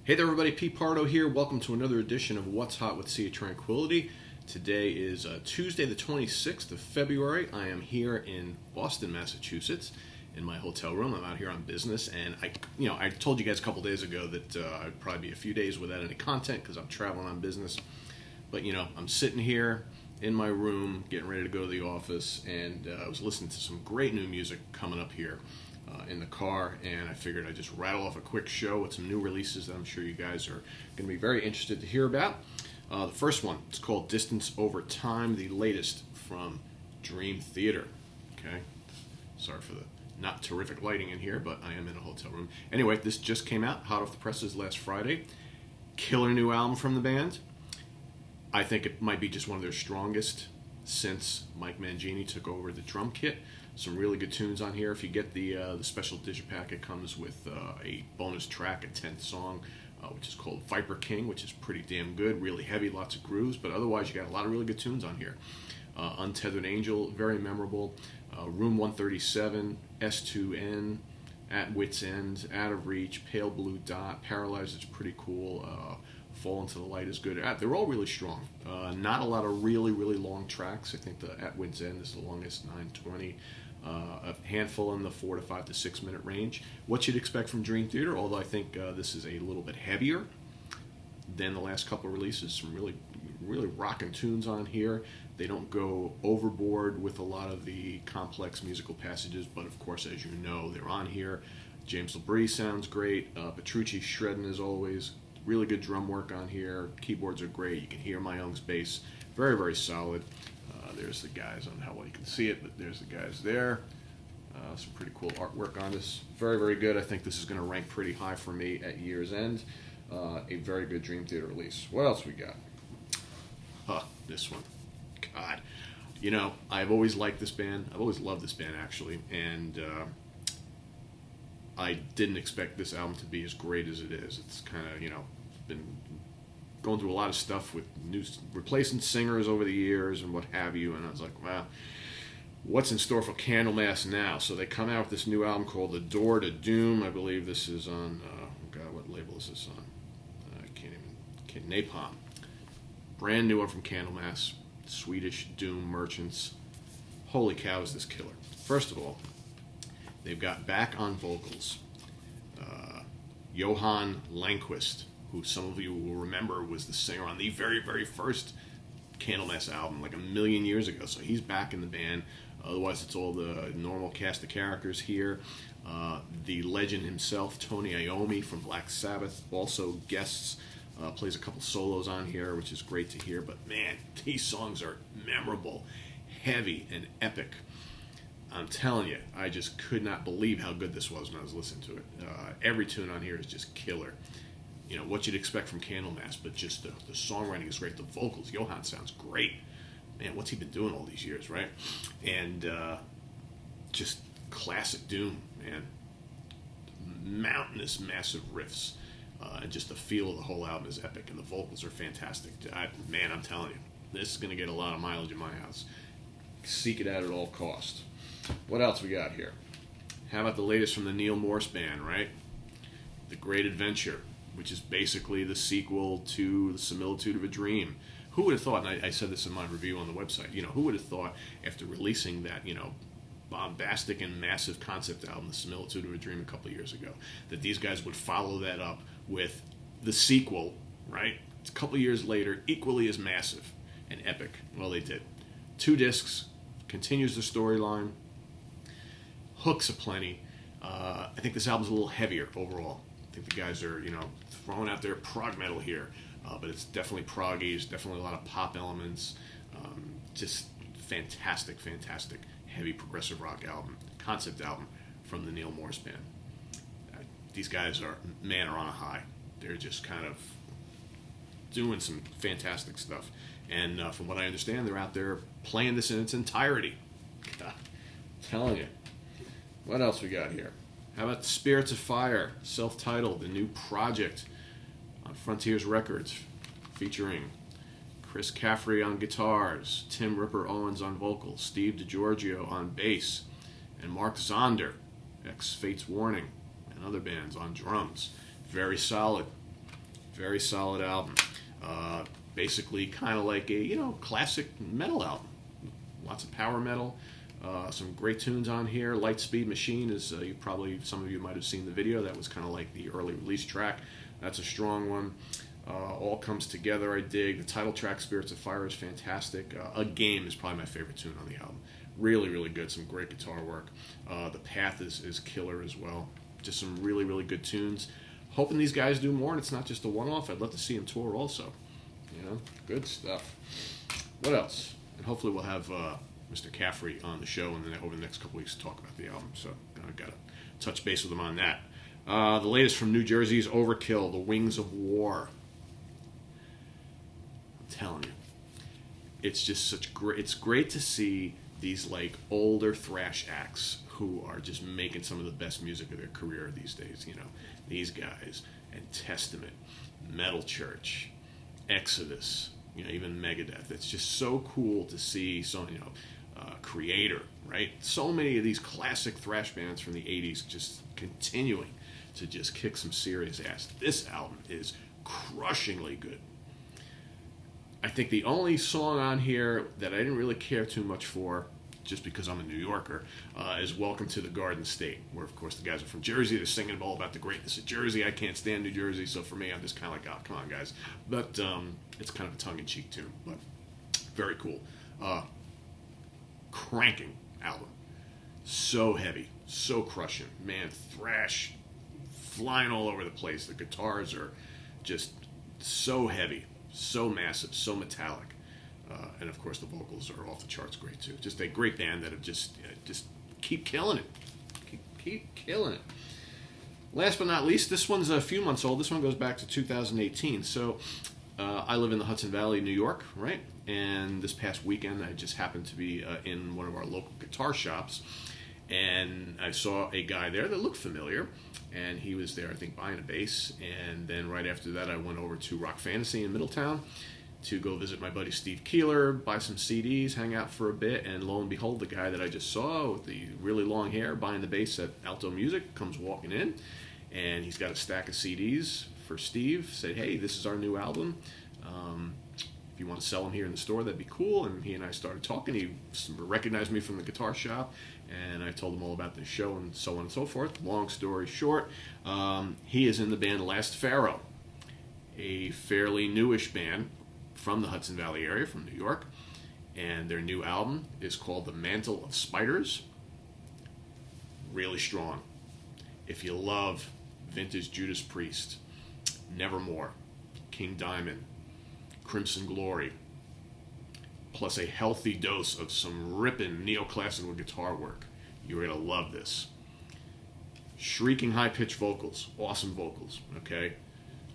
Hey there everybody, Pete Pardo here. Welcome to another edition of What's Hot with Sea of Tranquility. Today is Tuesday the 26th of February. I am here in Boston, Massachusetts in my hotel room. I'm out here on business, and I told you guys a couple days ago that I'd probably be a few days without any content because I'm traveling on business. But I'm sitting here in my room getting ready to go to the office, and I was listening to some great new music coming up here in the car, and I figured I'd just rattle off a quick show with some new releases that I'm sure you guys are going to be very interested to hear about. The first one, it's called Distance Over Time, the latest from Dream Theater. Okay, sorry for the not terrific lighting in here, but I am in a hotel room. Anyway, this just came out, hot off the presses last Friday. Killer new album from the band. I think it might be just one of their strongest since Mike Mangini took over the drum kit. Some really good tunes on here. If you get the special digipack, it comes with a bonus track, a 10th song, which is called Viper King, which is pretty damn good, really heavy, lots of grooves, but otherwise you got a lot of really good tunes on here. Untethered Angel, very memorable. Room 137, S2N, At Wit's End, Out of Reach, Pale Blue Dot, Paralyzed is pretty cool. Fall Into the Light is good. They're all really strong. Not a lot of really, really long tracks. I think the At Wit's End is the longest, 9:20. A handful in the 4 to 5 to 6 minute range. What you'd expect from Dream Theater, although I think this is a little bit heavier than the last couple of releases. Some really, really rocking tunes on here. They don't go overboard with a lot of the complex musical passages, but of course, as you know, they're on here. James LaBrie sounds great. Petrucci shredding as always. Really good drum work on here. Keyboards are great. You can hear Myung's bass. Very, very solid. There's the guys. I don't know how well you can see it, but there's the guys there. Some pretty cool artwork on this. Very, very good. I think this is going to rank pretty high for me at year's end. A very good Dream Theater release. What else we got? This one. God. I've always liked this band. I've always loved this band, actually. And I didn't expect this album to be as great as it is. It's kind of, been going through a lot of stuff with replacing singers over the years and what have you, and I was like, wow, what's in store for Candlemass now? So they come out with this new album called The Door to Doom. I believe this is on, what label is this on? Napalm. Brand new one from Candlemass, Swedish Doom Merchants. Holy cow, is this killer. First of all, they've got back on vocals Johan Landquist, who some of you will remember was the singer on the very, very first Candlemass album, like a million years ago. So he's back in the band. Otherwise, it's all the normal cast of characters here. The legend himself, Tony Iommi from Black Sabbath, also guests, plays a couple solos on here, which is great to hear. But man, these songs are memorable, heavy, and epic. I'm telling you, I just could not believe how good this was when I was listening to it. Every tune on here is just killer. What you'd expect from Candlemass, but just the songwriting is great. The vocals, Johan sounds great. Man, what's he been doing all these years, right? And just classic Doom, man. Mountainous, massive riffs. And just the feel of the whole album is epic, and the vocals are fantastic. I'm telling you, this is going to get a lot of mileage in my house. Seek it out at all costs. What else we got here? How about the latest from the Neal Morse Band, right? The Great Adventure, which is basically the sequel to The Similitude of a Dream. Who would have thought, and I said this in my review on the website, who would have thought after releasing that, bombastic and massive concept album, The Similitude of a Dream, a couple of years ago, that these guys would follow that up with the sequel, right? It's a couple of years later, equally as massive and epic. Well, they did. 2 discs, continues the storyline, hooks aplenty. I think this album's a little heavier overall. I think the guys are, throwing out their prog metal here, but it's definitely proggy. There's definitely a lot of pop elements. Just fantastic, fantastic, heavy progressive rock album, concept album from the Neal Morse Band. These guys are on a high. They're just kind of doing some fantastic stuff. And from what I understand, they're out there playing this in its entirety. God, I'm telling you. What else we got here? How about Spirits of Fire, self-titled, the new project on Frontiers Records, featuring Chris Caffrey on guitars, Tim Ripper Owens on vocals, Steve DiGiorgio on bass, and Mark Zonder, ex-Fates Warning, and other bands on drums. Very solid. Very solid album. Basically kind of like a, classic metal album. Lots of power metal. Some great tunes on here. Lightspeed Machine is, some of you might have seen the video. That was kind of like the early release track. That's a strong one. All Comes Together I dig. The title track, Spirits of Fire, is fantastic. A Game is probably my favorite tune on the album. Really, really good. Some great guitar work. The Path is killer as well. Just some really, really good tunes. Hoping these guys do more and it's not just a one-off. I'd love to see them tour also. Good stuff. What else? And hopefully we'll have Mr. Caffrey on the show over the next couple weeks to talk about the album. So I've got to touch base with him on that. The latest from New Jersey is Overkill, The Wings of War. I'm telling you, it's just it's great to see these like older thrash acts who are just making some of the best music of their career these days. These guys, and Testament, Metal Church, Exodus, even Megadeth. It's just so cool to see Creator, right? So many of these classic thrash bands from the 80s just continuing to just kick some serious ass. This album is crushingly good. I think the only song on here that I didn't really care too much for, just because I'm a New Yorker, is Welcome to the Garden State, where, of course, the guys are from Jersey. They're singing all about the greatness of Jersey. I can't stand New Jersey, so for me, I'm just kind of like, oh, come on, guys. But it's kind of a tongue-in-cheek tune, but very cool. Cranking album. So heavy, so crushing. Man, thrash flying all over the place. The guitars are just so heavy, so massive, so metallic. And of course, the vocals are off the charts great too. Just a great band that have just keep killing it. Keep killing it. Last but not least, this one's a few months old. This one goes back to 2018. So I live in the Hudson Valley, New York, right? And this past weekend, I just happened to be in one of our local guitar shops. And I saw a guy there that looked familiar. And he was there, I think, buying a bass. And then right after that, I went over to Rock Fantasy in Middletown to go visit my buddy Steve Keeler, buy some CDs, hang out for a bit, and lo and behold, the guy that I just saw with the really long hair buying the bass at Alto Music comes walking in, and he's got a stack of CDs for Steve. Said, hey, this is our new album. If you want to sell them here in the store, that'd be cool. And he and I started talking. He recognized me from the guitar shop, and I told him all about the show and so on and so forth. Long story short, he is in the band Last Pharaoh, a fairly newish band from the Hudson Valley area, from New York, and their new album is called The Mantle of Spiders. Really strong. If you love vintage Judas Priest, Nevermore, King Diamond, Crimson Glory, plus a healthy dose of some ripping neoclassical guitar work, you're going to love this. Shrieking high-pitched vocals, awesome vocals, okay?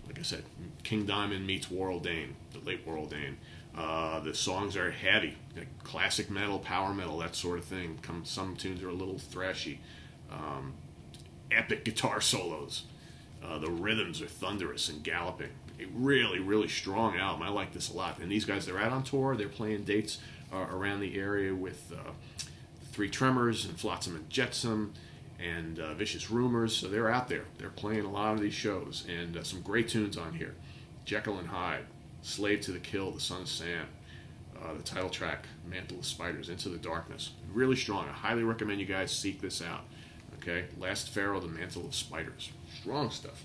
Like I said, King Diamond meets Warrell Dane, the late Warrell Dane. The songs are heavy, like classic metal, power metal, that sort of thing. Some tunes are a little thrashy. Epic guitar solos. The rhythms are thunderous and galloping. A really, really strong album. I like this a lot. And these guys, they're out on tour. They're playing dates around the area with Three Tremors and Flotsam and Jetsam and Vicious Rumors. So they're out there. They're playing a lot of these shows. And some great tunes on here. Jekyll and Hyde, Slave to the Kill, The Son of Sam, the title track, Mantle of Spiders, Into the Darkness. Really strong. I highly recommend you guys seek this out. Okay? Last Pharaoh, The Mantle of Spiders. Strong stuff.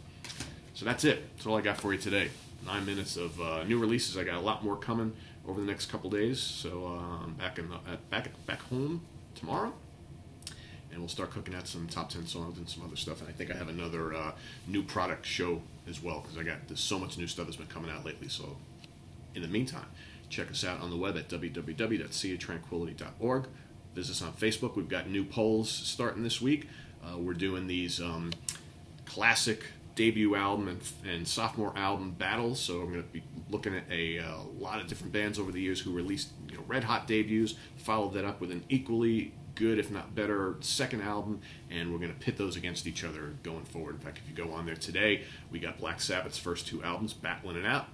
So that's it. That's all I got for you today. 9 minutes of new releases. I got a lot more coming over the next couple days. So I'm back home tomorrow. And we'll start cooking out some top 10 songs and some other stuff. And I think I have another new product show as well, because there's so much new stuff that's been coming out lately. So in the meantime, check us out on the web at www.seatranquility.org. Visit us on Facebook. We've got new polls starting this week. We're doing these classic debut album and sophomore album battles. So I'm going to be looking at a lot of different bands over the years who released red hot debuts, followed that up with an equally good, if not better, second album, and we're going to pit those against each other going forward. In fact, if you go on there today, we got Black Sabbath's first two albums battling it out.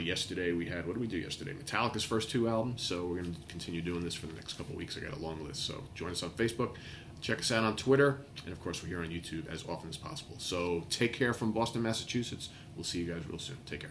Yesterday we had, what did we do yesterday? Metallica's first two albums, so we're going to continue doing this for the next couple of weeks. I got a long list, so join us on Facebook, check us out on Twitter, and of course we're here on YouTube as often as possible. So take care from Boston, Massachusetts. We'll see you guys real soon. Take care.